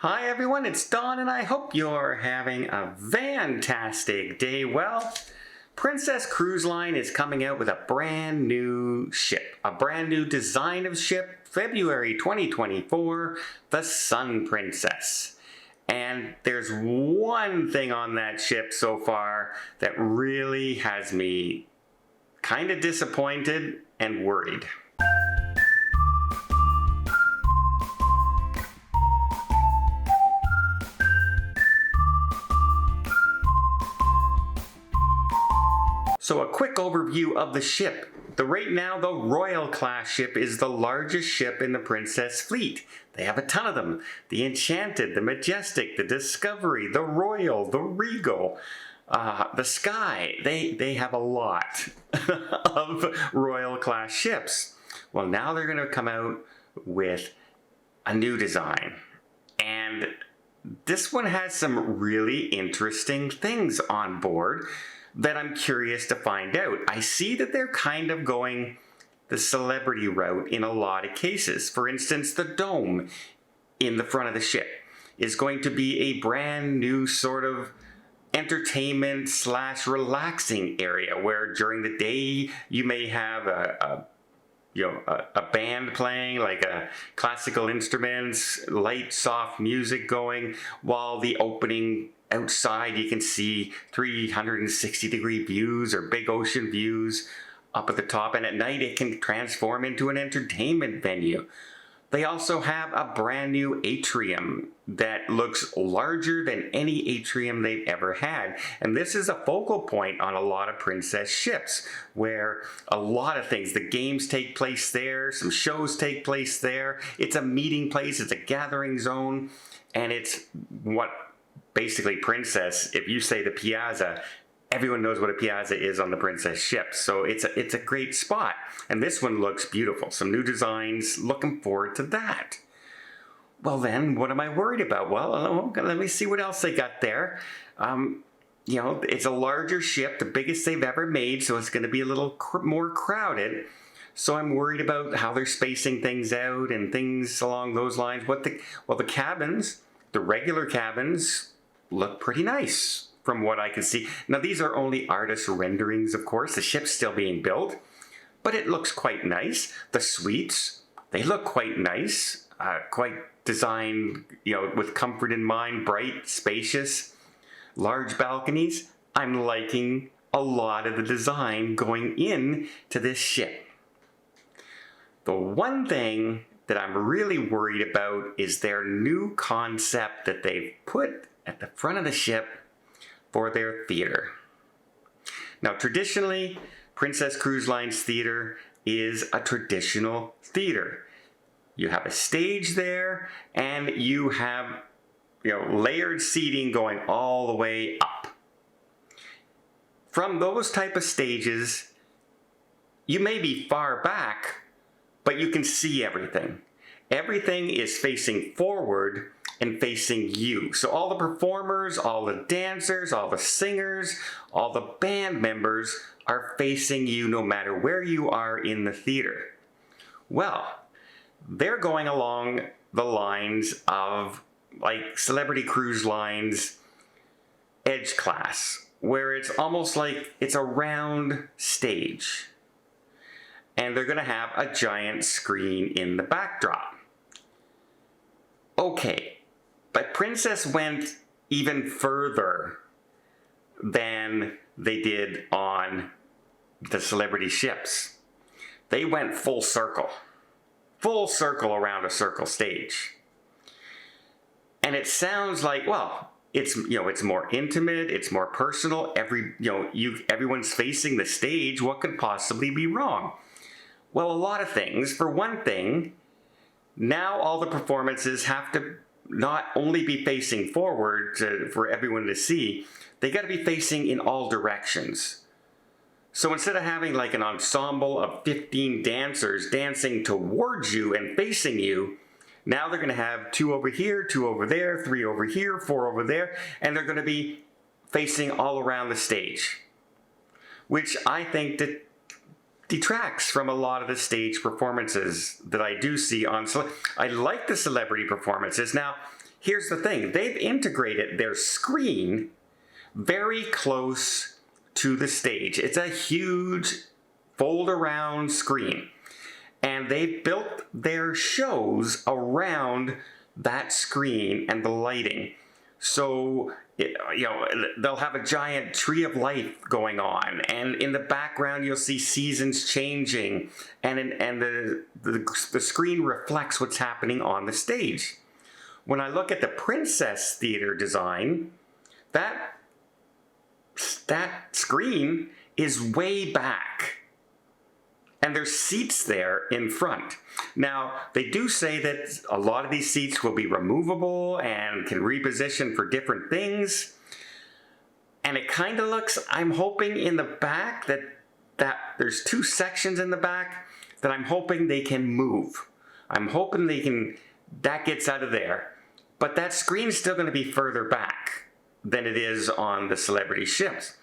Hi everyone, it's Don and I hope you're having a fantastic day. Well, Princess Cruise Line is coming out with a brand new ship, a brand new design of ship, February 2024, the Sun Princess. And there's one thing on that ship so far that really has me kind of disappointed and worried. So a quick overview of the ship. Right now, the Royal class ship is the largest ship in the Princess fleet. They have a ton of them. The Enchanted, the Majestic, the Discovery, the Royal, the Regal, the Sky. They have a lot of Royal class ships. Well, now they're going to come out with a new design. And this one has some really interesting things on board that I'm curious to find out. I see that they're kind of going the celebrity route in a lot of cases. For instance, the dome in the front of the ship is going to be a brand new sort of entertainment / relaxing area where during the day you may have a band playing, like classical instruments, light, soft music going, while the opening outside you can see 360-degree views or big ocean views up at the top, and at night it can transform into an entertainment venue. They also have a brand new atrium that looks larger than any atrium they've ever had. And this is a focal point on a lot of Princess ships, where a lot of things, the games take place there, some shows take place there. It's a meeting place, it's a gathering zone, and it's what basically Princess, if you say the Piazza, everyone knows what a piazza is on the Princess ship. So it's a great spot. And this one looks beautiful. Some new designs, looking forward to that. Well then, what am I worried about? Well, let me see what else they got there. It's a larger ship, the biggest they've ever made, so it's gonna be a little more crowded. So I'm worried about how they're spacing things out and things along those lines. The cabins, the regular cabins, look pretty nice from what I can see. Now these are only artist renderings, of course. The ship's still being built, but it looks quite nice. The suites, they look quite nice, quite designed, with comfort in mind, bright, spacious, large balconies. I'm liking a lot of the design going in to this ship. The one thing that I'm really worried about is their new concept that they've put at the front of the ship for their theater. Now, traditionally, Princess Cruise Line's theater is a traditional theater. You have a stage there, and you have, layered seating going all the way up. From those type of stages, you may be far back, but you can see everything. Everything is facing forward and facing you. So all the performers, all the dancers, all the singers, all the band members are facing you no matter where you are in the theater. Well, they're going along the lines of like Celebrity Cruise Line's Edge class, where it's almost like it's a round stage. And they're gonna have a giant screen in the backdrop. Okay. But Princess went even further than they did on the celebrity ships. They went full circle around a circle stage. And it sounds like, well, it's more intimate, it's more personal. Everyone's facing the stage. What could possibly be wrong? Well, a lot of things. For one thing, now all the performances have to not only be facing forward for everyone to see, they got to be facing in all directions. So instead of having like an ensemble of 15 dancers dancing towards you and facing you, now they're going to have 2 over here, 2 over there, 3 over here, 4 over there, and they're going to be facing all around the stage, which I think that detracts from a lot of the stage performances that I do see on. I like the celebrity performances. Now, here's the thing. They've integrated their screen very close to the stage. It's a huge fold-around screen. And they've built their shows around that screen and the lighting. So, they'll have a giant tree of life going on, and in the background you'll see seasons changing, and the screen reflects what's happening on the stage. When I look at the Princess Theater design, that screen is way back. And there's seats there in front. Now, they do say that a lot of these seats will be removable and can reposition for different things. And it kind of looks, I'm hoping in the back that there's 2 sections in the back that I'm hoping they can move. I'm hoping that gets out of there. But that screen's still going to be further back than it is on the celebrity ships.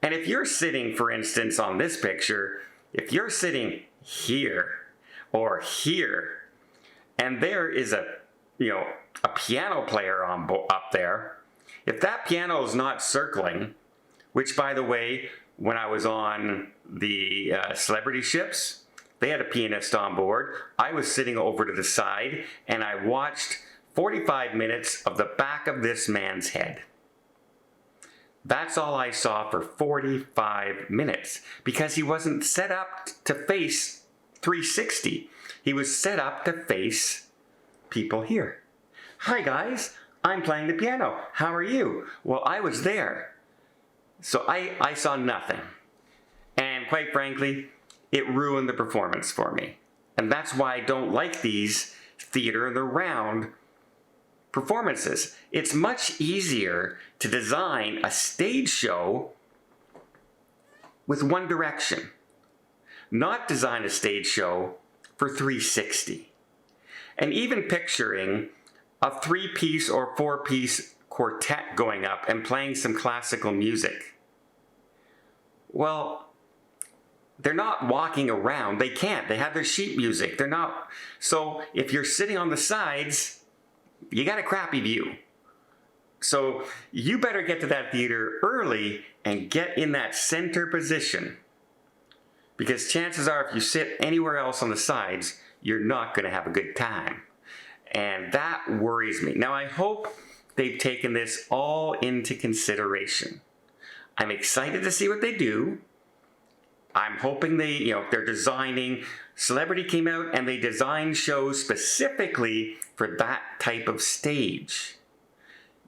And if you're sitting, for instance, on this picture, if you're sitting here or here, and there is a piano player up there, if that piano is not circling, which by the way, when I was on the celebrity ships, they had a pianist on board. I was sitting over to the side and I watched 45 minutes of the back of this man's head. That's all I saw for 45 minutes because he wasn't set up to face 360. He was set up to face people here. Hi guys, I'm playing the piano. How are you? Well, I was there. So I saw nothing. And quite frankly, it ruined the performance for me. And that's why I don't like these theater in the round performances. It's much easier to design a stage show with one direction, not design a stage show for 360. And even picturing a 3-piece or 4-piece quartet going up and playing some classical music. Well, they're not walking around. They can't. They have their sheet music. They're not. So if you're sitting on the sides, you got a crappy view. So you better get to that theater early and get in that center position. Because chances are if you sit anywhere else on the sides, you're not going to have a good time. And that worries me. Now I hope they've taken this all into consideration. I'm excited to see what they do. I'm hoping they're designing. Celebrity came out and they designed shows specifically for that type of stage.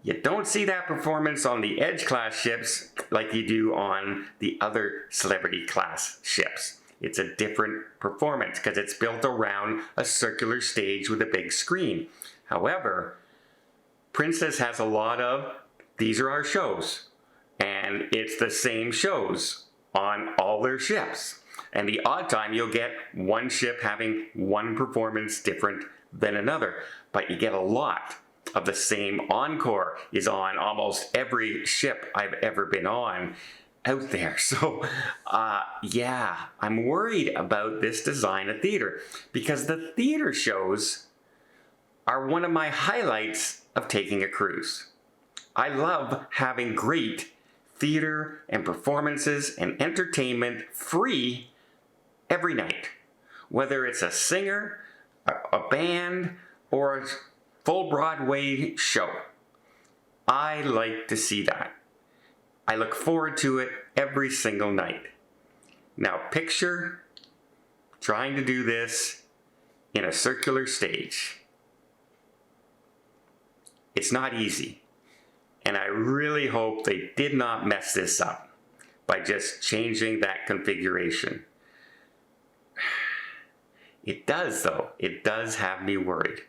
You don't see that performance on the Edge class ships like you do on the other Celebrity class ships. It's a different performance because it's built around a circular stage with a big screen. However, Princess has a lot of, these are our shows. And it's the same shows on all their ships. And the odd time you'll get one ship having one performance different than another. But you get a lot of the same. Encore is on almost every ship I've ever been on out there. So yeah, I'm worried about this design of theater because the theater shows are one of my highlights of taking a cruise. I love having great theater and performances and entertainment free every night. Whether it's a singer, a band, or a full Broadway show. I like to see that. I look forward to it every single night. Now picture trying to do this in a circular stage. It's not easy. And I really hope they did not mess this up by just changing that configuration. It does though. It does have me worried.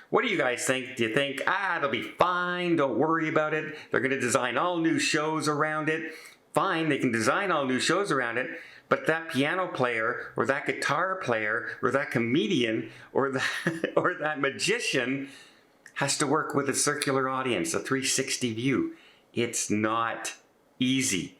What do you guys think? Do you think, it'll be fine, don't worry about it. They're going to design all new shows around it. Fine, they can design all new shows around it, but that piano player or that guitar player or that comedian or that magician has to work with a circular audience, a 360 view. It's not easy.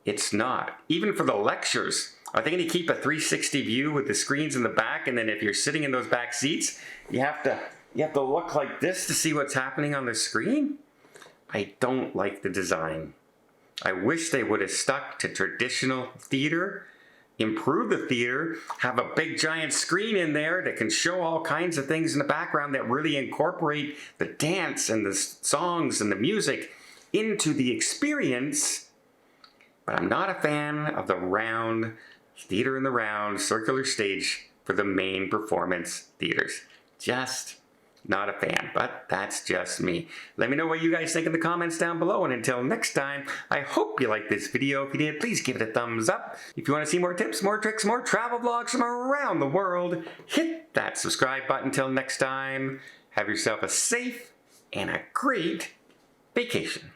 It's not. Even for the lectures, are they going to keep a 360 view with the screens in the back, and then if you're sitting in those back seats, you have to You have to look like this to see what's happening on the screen? I don't like the design. I wish they would have stuck to traditional theater, improve the theater, have a big giant screen in there that can show all kinds of things in the background that really incorporate the dance and the songs and the music into the experience. But I'm not a fan of the round, theater in the round, circular stage for the main performance theaters. Just not a fan, but that's just me. Let me know what you guys think in the comments down below, and until next time, I hope you liked this video. If you did, please give it a thumbs up. If you want to see more tips, more tricks, more travel vlogs from around the world, hit that subscribe button. Until next time, have yourself a safe and a great vacation.